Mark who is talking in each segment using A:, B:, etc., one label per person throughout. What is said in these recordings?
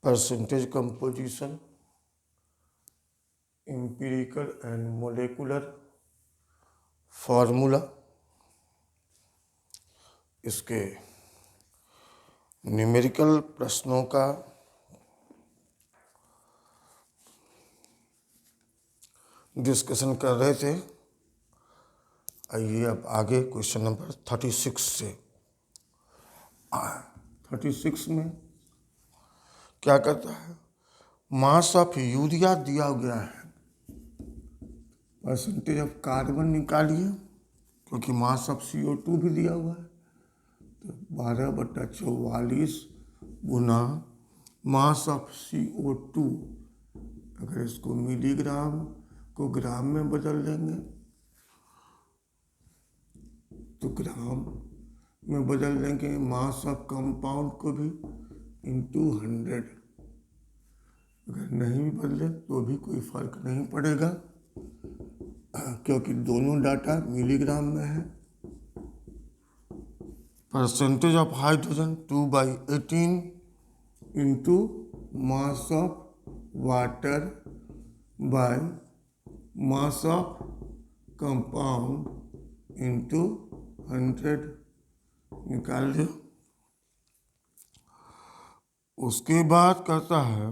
A: Percentage composition, empirical and molecular formula, इसके numerical प्रश्नों का डिस्कशन कर रहे थे। आइए अब आगे क्वेश्चन नंबर 36 से। 36 में क्या कहता है, मास ऑफ यूरिया दिया गया है, परसेंटेज ऑफ कार्बन निकालिए, क्योंकि मास ऑफ CO2 भी दिया हुआ है, तो 12/44 गुना मास ऑफ CO2, अगर इसको मिलीग्राम को ग्राम में बदल देंगे तो ग्राम में बदल देंगे, मास ऑफ कंपाउंड को भी इंटू 100, अगर नहीं बदले तो भी कोई फर्क नहीं पड़ेगा, क्योंकि दोनों डाटा मिलीग्राम में है। Percentage of hydrogen 2/18 into mass of water by mass of compound into 100 निकाल दो। उसके बाद कहता है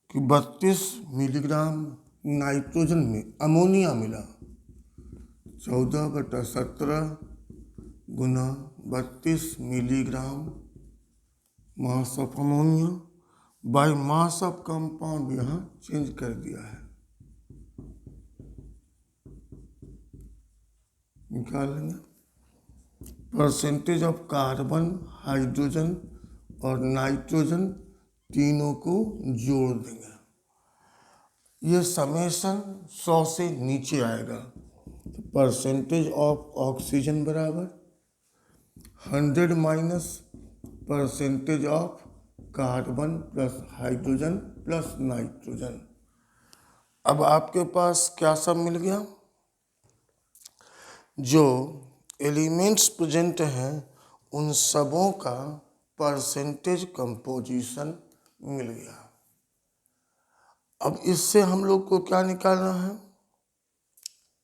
A: कि 32 मिलीग्राम नाइट्रोजन में अमोनिया मिला, 14/17 गुना 32 milligram mass of ammonia by mass of compound, यहाँ चेंज कर दिया है, निकाल लेंगे। परसेंटेज ऑफ कार्बन, हाइड्रोजन और नाइट्रोजन तीनों को जोड़ देंगे, ये समेशन 100 से नीचे आएगा, तो परसेंटेज ऑफ ऑक्सीजन बराबर 100 minus percentage of carbon plus hydrogen plus nitrogen. अब आपके पास क्या सब मिल गया, जो एलिमेंट्स प्रेजेंट हैं उन सबों का परसेंटेज कंपोजिशन मिल गया। अब इससे हम लोग को क्या निकालना है,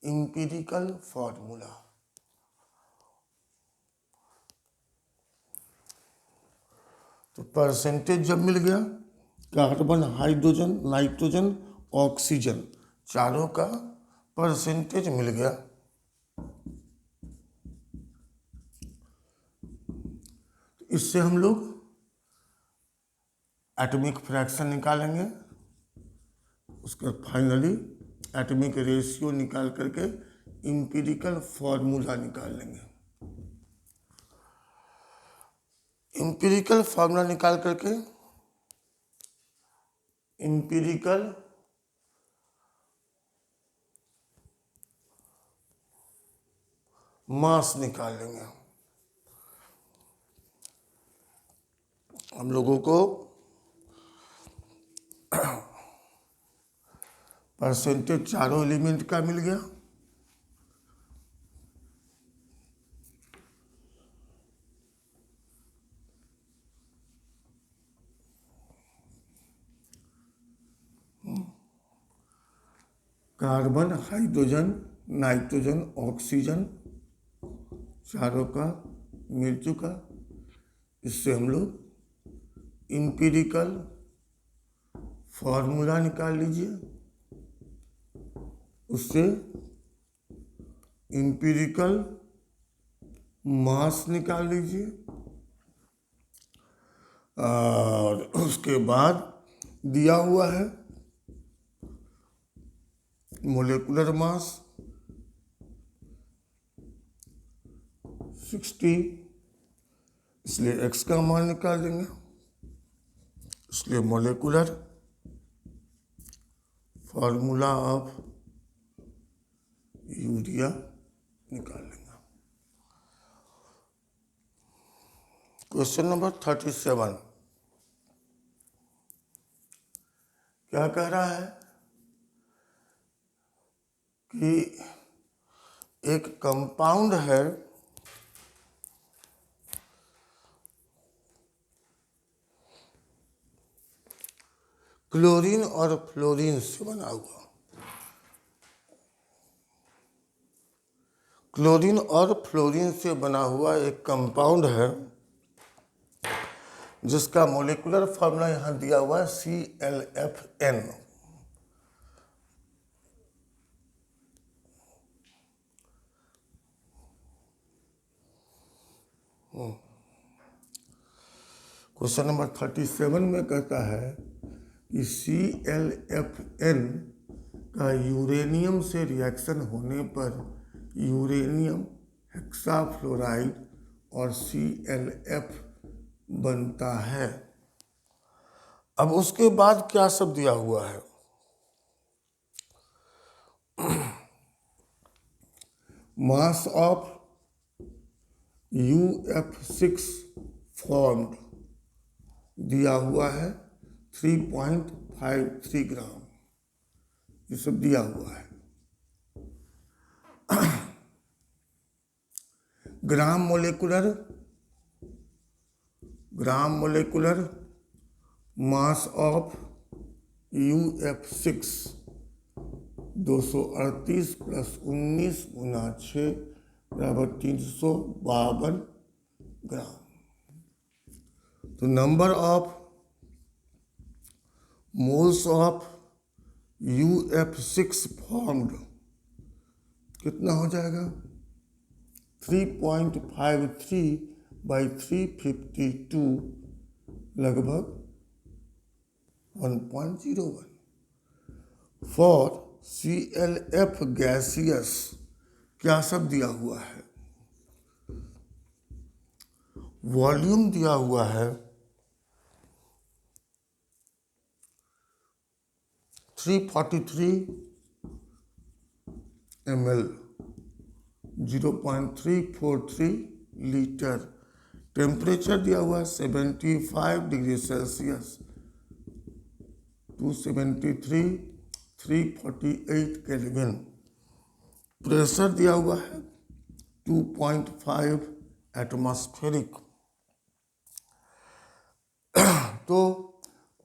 A: एम्पिरिकल फार्मूला। तो परसेंटेज जब मिल गया, कार्बन, हाइड्रोजन, नाइट्रोजन, ऑक्सीजन चारों का परसेंटेज मिल गया, इससे हम लोग एटॉमिक फ्रैक्शन निकालेंगे, उसके फाइनली एटॉमिक रेशियो निकाल करके एम्पिरिकल फार्मूला निकाल लेंगे। एम्पिरिकल फार्मूला निकाल करके एम्पिरिकल मास निकाल लेंगे। हम लोगों को परसेंटेज चारों एलिमेंट का मिल गया, कार्बन, हाइड्रोजन, नाइट्रोजन, ऑक्सीजन चारों का मिल चुका, इससे हम लोग एम्पिरिकल फार्मूला निकाल लीजिए, उससे एम्पिरिकल मास निकाल लीजिए, और उसके बाद दिया हुआ है मोलेकुलर मास 60, इसलिए x का मान निकाल देंगे, इसलिए मोलेकुलर फार्मूला ऑफ यूरिया निकाल लेंगे। क्वेश्चन नंबर 37 क्या कह रहा है कि एक कंपाउंड है क्लोरीन और फ्लोरीन से बना हुआ। क्लोरीन और फ्लोरीन से बना हुआ एक कंपाउंड है जिसका मोलिकुलर फॉर्मूला यहाँ दिया हुआ है ClFn। क्वेश्चन नंबर 37 में कहता है कि ClFn का यूरेनियम से रिएक्शन होने पर यूरेनियम हेक्साफ्लोराइड और ClF बनता है। अब उसके बाद क्या सब दिया हुआ है? मास ऑफ UF6 फॉर्म्ड दिया हुआ है 3.53 ग्राम, ये सब दिया हुआ है। ग्राम मोलेकुलर मास ऑफ UF6 238 + 19 × 6 = 352 ग्राम। तो number of moles of UF6 formed कितना हो जाएगा? 3.53 / 352 लगभग 1.01। फॉर ClF गैसियस क्या सब दिया हुआ है? वॉल्यूम दिया हुआ है 343 ml, 0.343 लीटर। टेम्परेचर दिया हुआ है 75 डिग्री सेल्सियस, 273 348 केल्विन। प्रेशर दिया हुआ है 2.5 एटमॉस्फेरिक। तो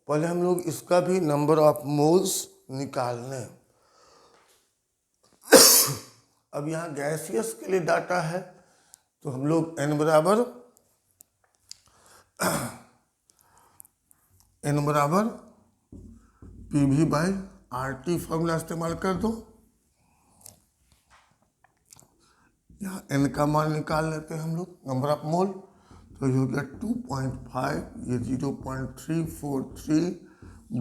A: पहले हम लोग इसका भी नंबर ऑफ मोल्स निकाल लें। अब यहाँ गैसियस के लिए डाटा है तो हम लोग n बराबर PV/RT फॉर्मूला इस्तेमाल कर दो। यहाँ n का मान निकाल लेते हैं हम लोग, नंबर ऑफ मोल। तो ये हो गया 2.5, ये 0.343 /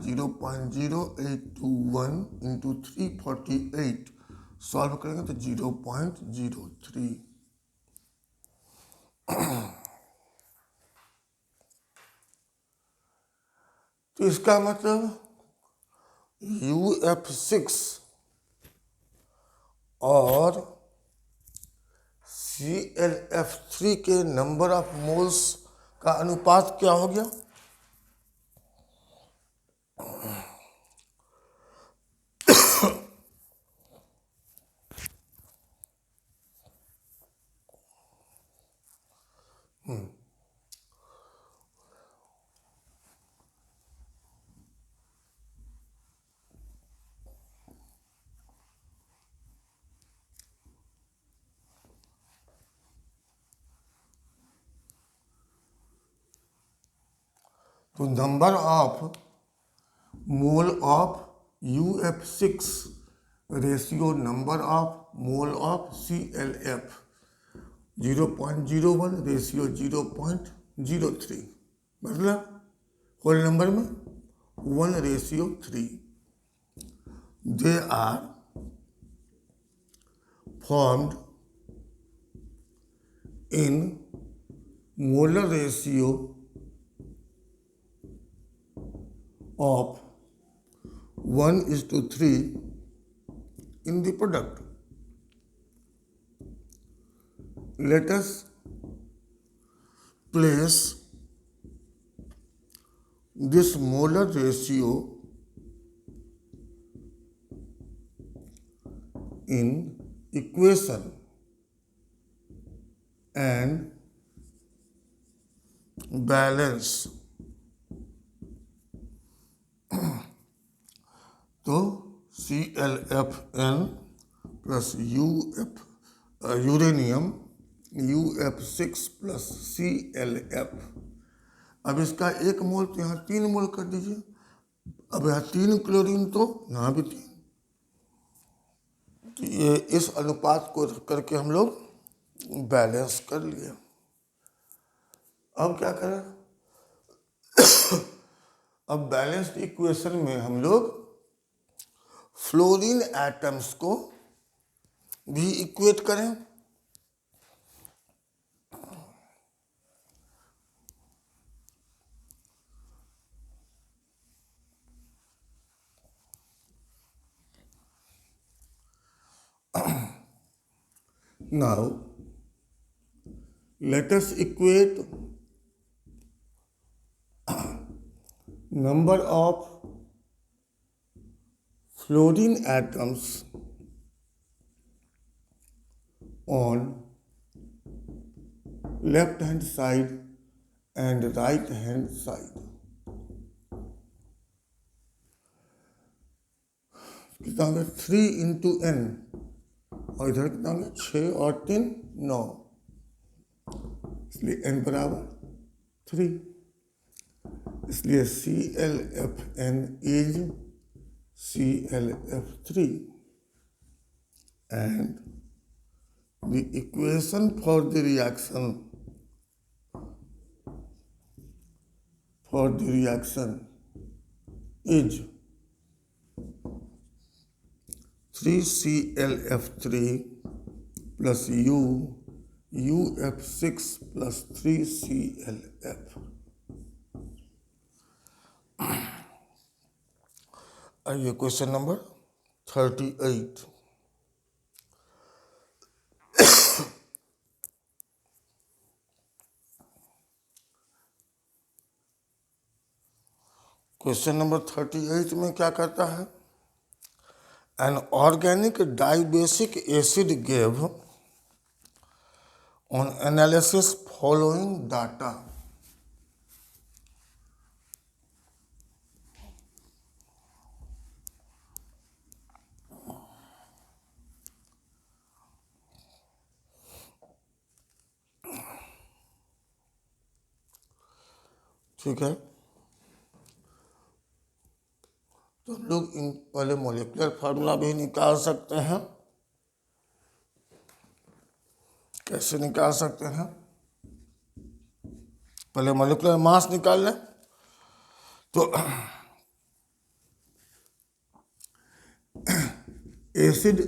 A: 0.0821 × 348 सॉल्व करेंगे तो 0.03। तो इसका मतलब UF6 और ClF3 के नंबर ऑफ मोल्स का अनुपात क्या हो गया? तो number of mole of UF6 ratio number of mole of ClF 0.01 ratio 0.03, मतलब होल नंबर में 1:3। They are formed in molar ratio of 1:3 in the product. Let us place this molar ratio in equation and balance तो ClFn plus uranium UF6 plus ClF। अब इसका 1 मोल तो यहाँ 3 मोल कर दीजिए। अब यहाँ 3 क्लोरीन तो यहाँ भी 3, तो ये इस अनुपात को करके हम लोग बैलेंस कर लिए। अब क्या करें, अब बैलेंस्ड इक्वेशन में हम लोग फ्लोरीन एटम्स को भी इक्वेट करें। Now let us equate number of fluorine atoms on left hand side and right hand side। कितना होगा 3 into n, और इधर कितना होगा 6 और 3 9, इसलिए n बराबर 3, इसलिए ClFn is ClF3 and the equation for the reaction is 3ClF3 plus UF6 plus 3ClF। आइए क्वेश्चन नंबर 38। क्वेश्चन नंबर 38 में क्या करता है, an organic dibasic acid gave on analysis following data. ठीक है, तो हम लोग इन पहले मॉलिक्यूलर फार्मूला भी निकाल सकते हैं। कैसे निकाल सकते हैं, पहले मॉलिक्यूलर मास निकाल लें। तो एसिड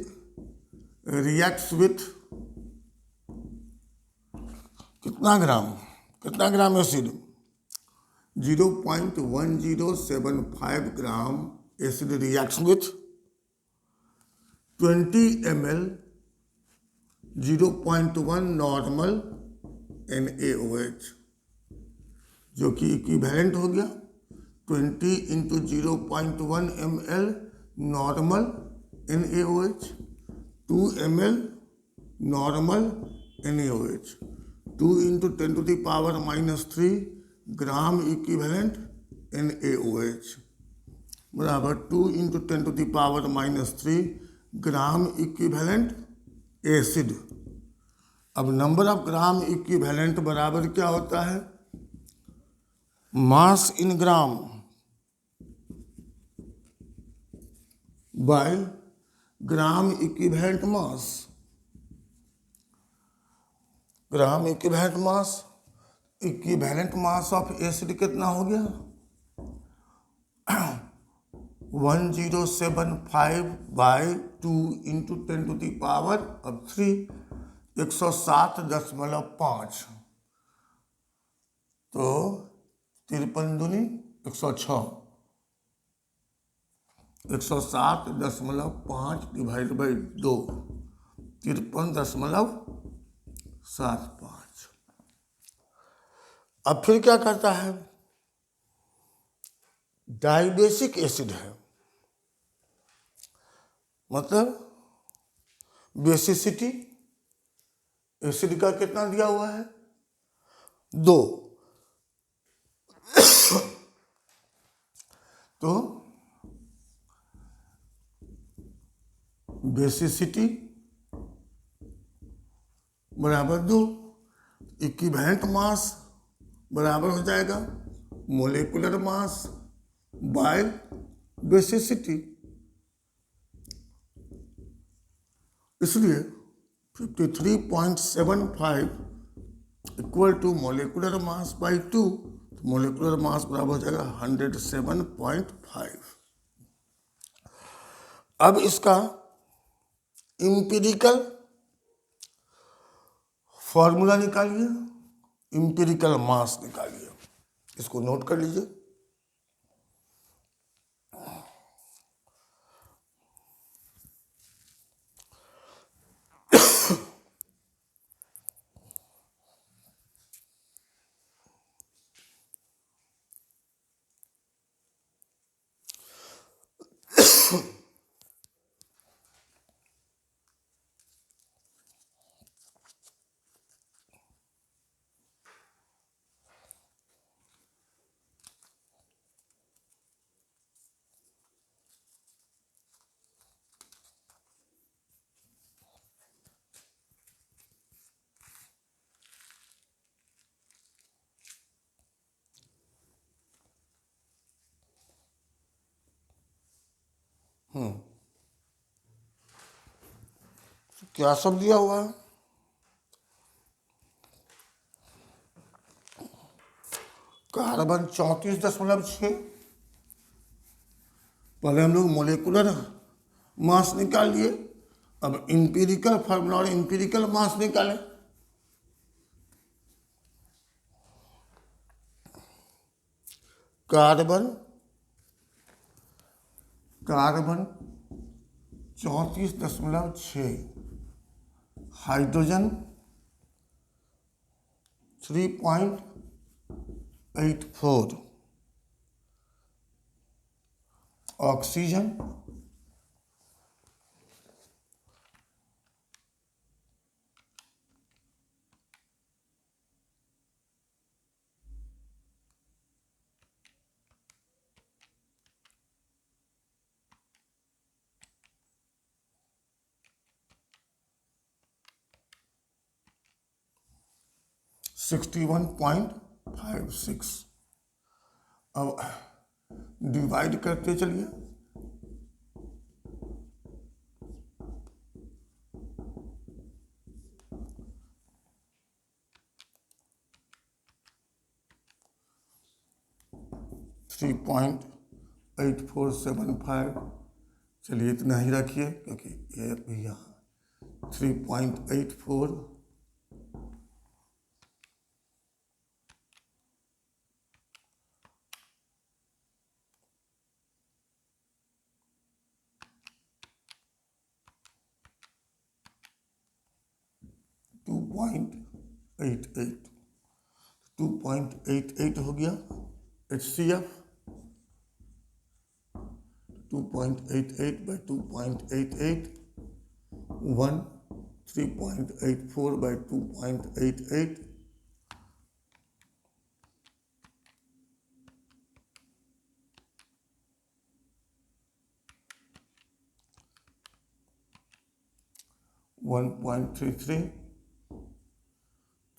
A: रिएक्ट्स विथ कितना gram acid, 0.1075 gram acid reacts with 20 ml 0.1 normal NaOH, जो कि इक्विवेलेंट हो गया 20 into 0.1 ml normal NaOH, 2 ml normal NaOH, 2 into 10⁻³ gram equivalent NaOH बराबर 2 इंटू 10⁻³ ग्राम इक्विवेलेंट एसिड। अब नंबर ऑफ ग्राम इक्विवेलेंट बराबर क्या होता है, mass in gram by gram equivalent mass. Gram equivalent mass of acid कितना हो गया 1075 bye 2 into 10⁻³ 107.5, तो 53 दूनी 106, 107.5 डिवाइड बाई 2 53.75। अब फिर क्या करता है, डाइबेसिक एसिड है, मतलब बेसिसिटी एसिड का कितना दिया हुआ है 2, तो बेसिसिटी बराबर 2, इक्विवेलेंट मास बराबर हो जाएगा मोलेकुलर मास बाय बेसिसिटी। इसलिए 53.75 equal to molecular mass by 2, तो मोलेकुलर मास बराबर हो जाएगा 107.5। अब इसका इंपिरिकल फॉर्मूला निकालिए, इंपिरिकल मास निकालिए, इसको नोट कर लीजिए। क्या सब दिया हुआ है? कार्बन 34.6। पहले हम लोग मोलेकुलर मास निकाल लिए, अब इंपिरिकल फार्मूला और इंपिरिकल मास निकालें। Carbon 34.6, hydrogen 3.84, oxygen 61.56। अब डिवाइड करते चलिए। थ्री पॉइंट 8475, चलिए इतना ही रखिए क्योंकि ये भी यहाँ 3.84 2.88 2.88 हो गया। HCF 2.88 by 2.88, 1 3.84 by 2.88, 1.33,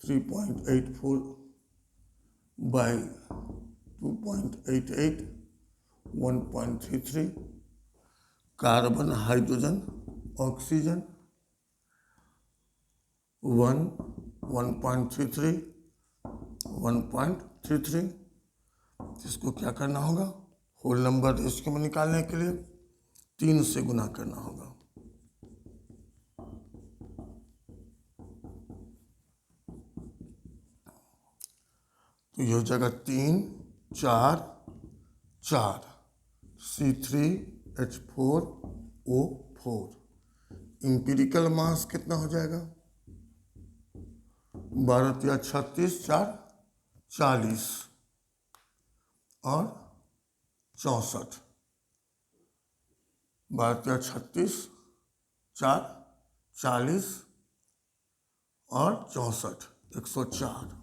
A: 3.84 by 2.88, 1.33, carbon hydrogen oxygen 1.33, 1.33। इसको क्या करना होगा? होल नंबर रेशियो में निकालने के लिए 3 से गुना करना होगा। तो ये हो जाएगा 3 4 4 C3H4O4। इंपिरिकल मास कितना हो जाएगा? 12 36 4 40 और 64। 12 36 4 40 और 64, 104।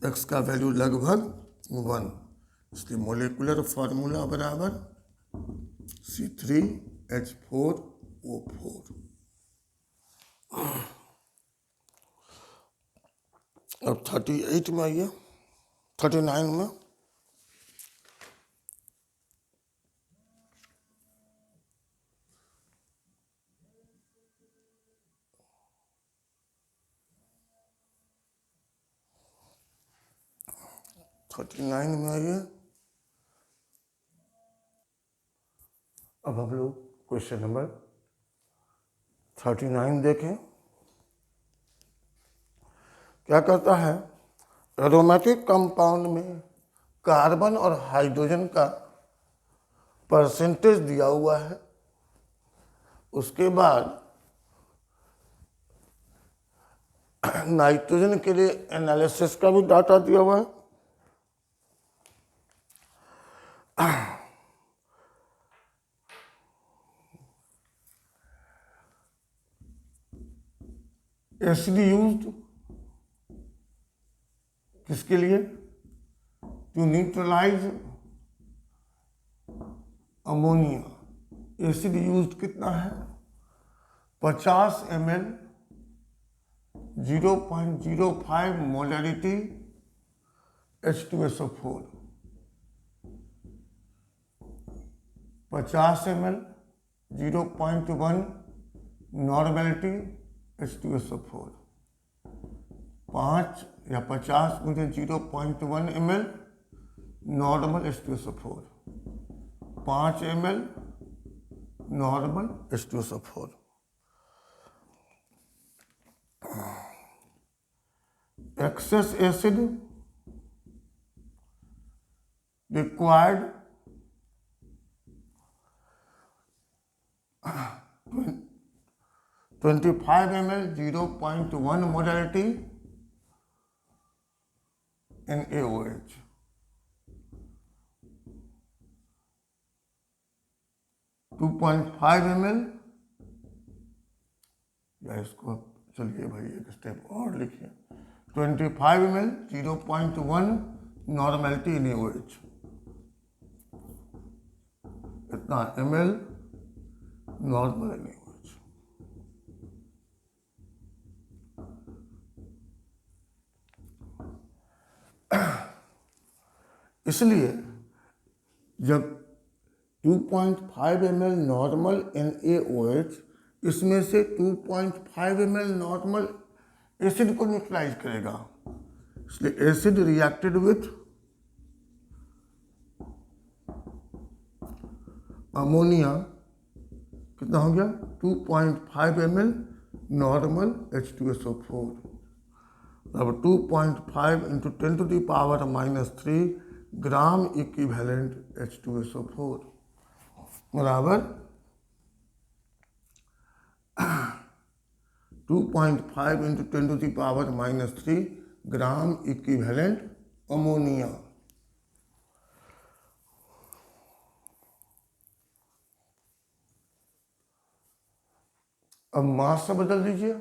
A: एक्स का वैल्यू लगभग 1, इसलिए मोलेकुलर फार्मूला बराबर H4O4। अब 38 में आइए, 39 में। में आइए। अब हम लोग क्वेश्चन नंबर 39 देखें। क्या कहता है, एरोमेटिक कंपाउंड में कार्बन और हाइड्रोजन का परसेंटेज दिया हुआ है। उसके बाद नाइट्रोजन के लिए एनालिसिस का भी डाटा दिया हुआ है। एसिड यूज्ड किसके लिए? To neutralise ammonia. Acid used कितना है? 50 ml 0.05 molarity H2SO4। 50 ml 0.1 normality H2SO4। 5 या 50 मुझे 0.1 ml normal H2SO4। 5 ml normal H2SO4। Excess acid required 25 ml 0.1 molarity NaOH। 2.5 ml, या इसको चलिए भाई एक स्टेप और लिखिए, 25 ml 0.1 नॉर्मेलिटी NaOH। इतना ml नॉर्मल NaOH। इसलिए जब 2.5 ml नॉर्मल NaOH इसमें से 2.5 ml नॉर्मल एसिड को न्यूट्रलाइज करेगा, इसलिए एसिड रिएक्टेड विथ अमोनिया कितना हो गया? 2.5 ml नॉर्मल H2SO4। अब 2.5 इंटू 10⁻³ ग्राम इक्विवेलेंट H2SO4 बराबर 2.5 इंटू 10⁻³ ग्राम इक्विवेलेंट अमोनिया। अब मास से बदल दीजिए,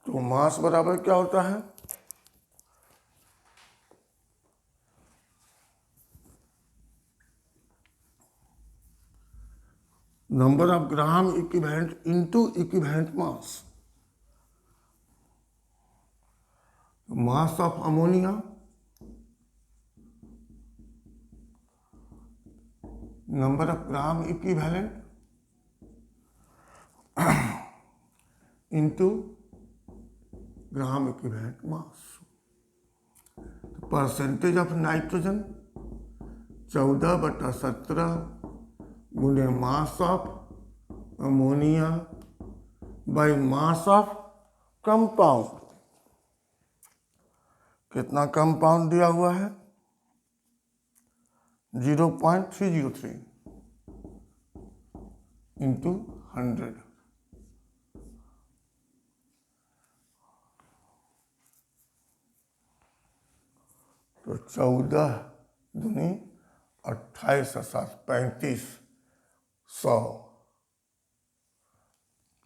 A: तो मास बराबर क्या होता है? Number of gram equivalent into equivalent mass. Mass of ammonia number of gram equivalent into gram equivalent mass. Percentage of nitrogen 14/17 गुणे mass of ammonia by mass of compound. कितना कंपाउंड दिया हुआ है? 0.303 इंटू 100। तो 14 दूनी 28 और 7 35 100,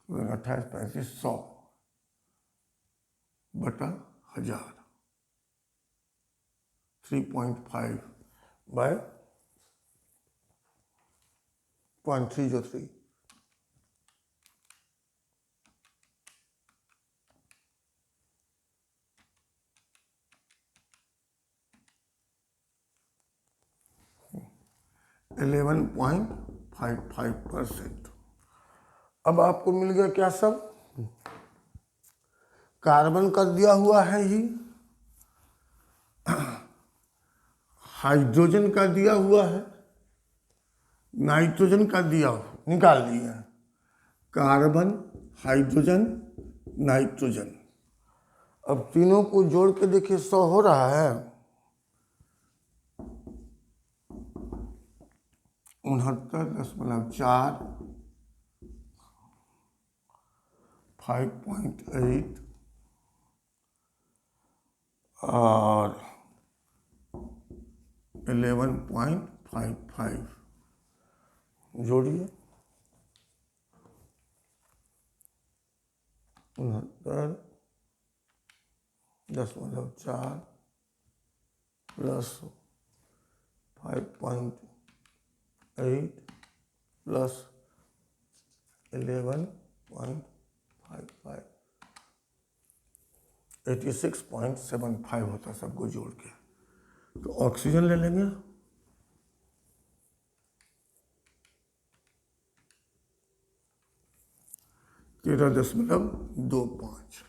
A: 28 35 100 बटा 1000 3.5 बाय 0.303। %11.55। अब आपको मिल गया क्या सब? कार्बन का दिया हुआ है ही, हाइड्रोजन का दिया हुआ है, नाइट्रोजन का दिया निकाल दिया। Carbon, hydrogen, nitrogen. अब तीनों को जोड़ के देखिए 100 हो रहा है। 69.4, 5.8 और 11.55 जोड़िए। 69.4 प्लस 5.8 प्लस 11.55 86.75 होता है सबको जोड़ के। तो ऑक्सीजन ले लेंगे। तेरह दशमलव 25।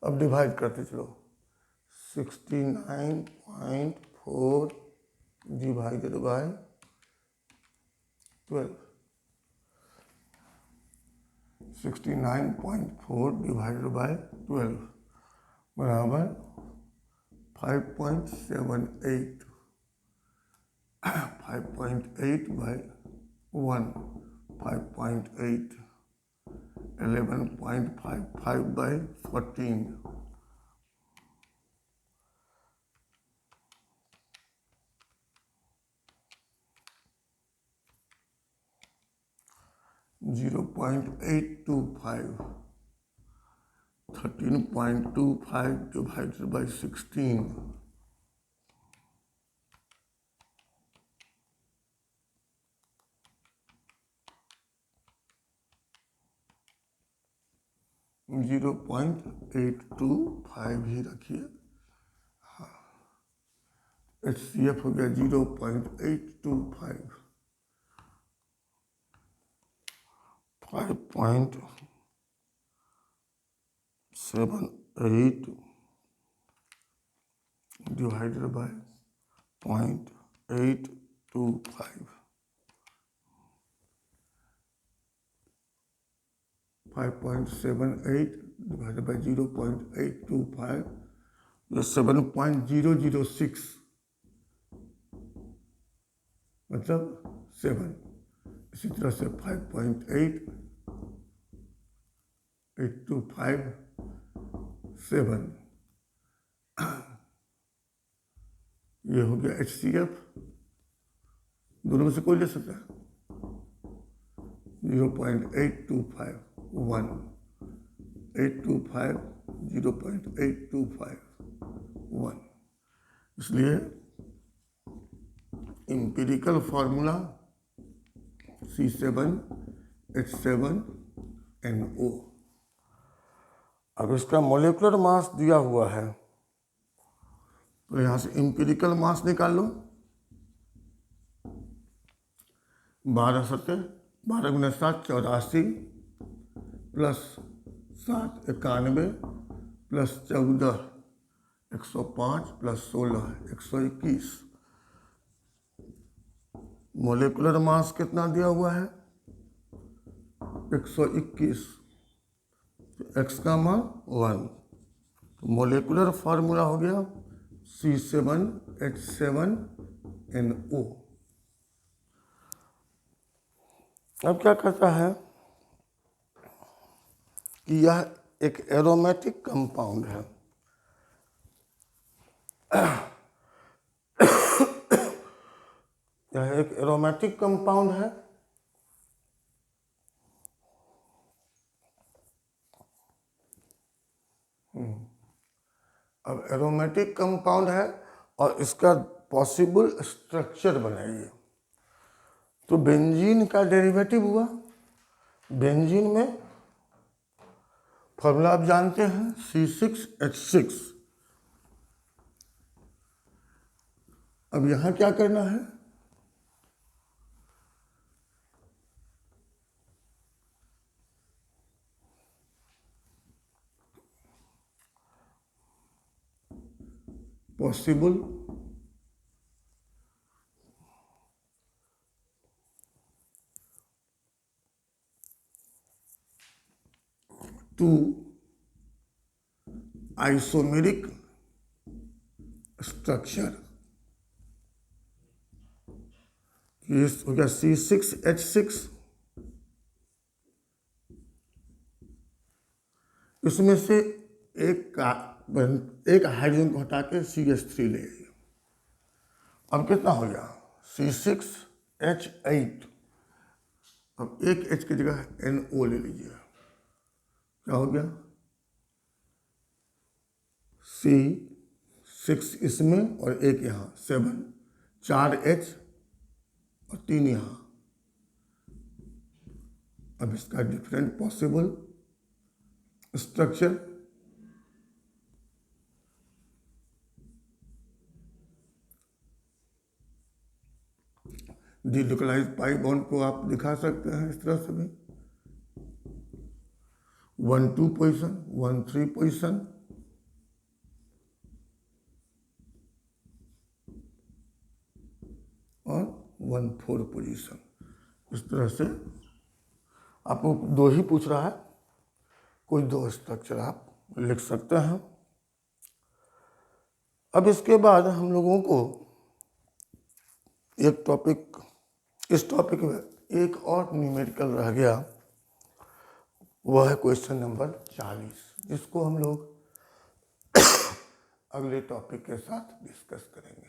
A: अब डिवाइड करते चलो। 69.4 डिवाइडेड बाय 12। 69.4 डिवाइडेड बाय 12 बराबर 5.78। 5.8 बाय 1, 5.8। 11.55 बाय 14। 0.825। 13.25 divided by 16। 0.825 ही रखिए। हाँ, HCF हो गया 0.825। 5.78 divided by 0.825। 5.78 divided by 0.825 ये 7.006 मतलब 7। इसी तरह से 5.825 7। ये हो गया HCF। दोनों में से कोई ले सकता है। 0.825 1 825 0.825 1। इसलिए इंपिरिकल फॉर्मूला C7H7NO। अब इसका मॉलिक्यूलर मास दिया हुआ है तो यहां से इंपिरिकल मास निकाल लो। 12 7 12 गुना 7 84 plus 7 91 plus 14 105 plus 16 121। Molecular mass कितना दिया हुआ है? 121। एक्स का मान 1। तो मोलिकुलर फार्मूला हो गया C7H7NO। अब क्या कहता है कि यह एक एरोमेटिक कंपाउंड है। यह एक एरोमेटिक कंपाउंड है। अब एरोमेटिक कंपाउंड है और इसका पॉसिबल स्ट्रक्चर बनाइए। तो बेंजीन का डेरिवेटिव हुआ, बेंजीन में फॉर्मूला आप जानते हैं C6H6। अब यहां क्या करना है, पॉसिबल टू आइसोमेरिक स्ट्रक्चर, ये हो गया C6H6। इसमें से एक हाइड्रोजन को हटा के CH3 ले आइए। अब कितना हो गया, C6H8। अब एक H की जगह NO ले लीजिए, क्या हो गया, C6 इसमें और एक यहाँ 7, 4 H और 3 यहाँ। अब इसका different possible structure, delocalise pi bond को आप दिखा सकते हैं इस तरह से भी, 1,2 पोजिशन, 1,3 पोजिशन, और 1,4 पोजीशन। इस तरह से आपको 2 ही पूछ रहा है, कोई 2 स्ट्रक्चर आप लिख सकते हैं। अब इसके बाद हम लोगों को एक टॉपिक, इस टॉपिक में एक और न्यूमेरिकल रह गया, वह है क्वेश्चन नंबर 40, जिसको हम लोग अगले टॉपिक के साथ डिस्कस करेंगे।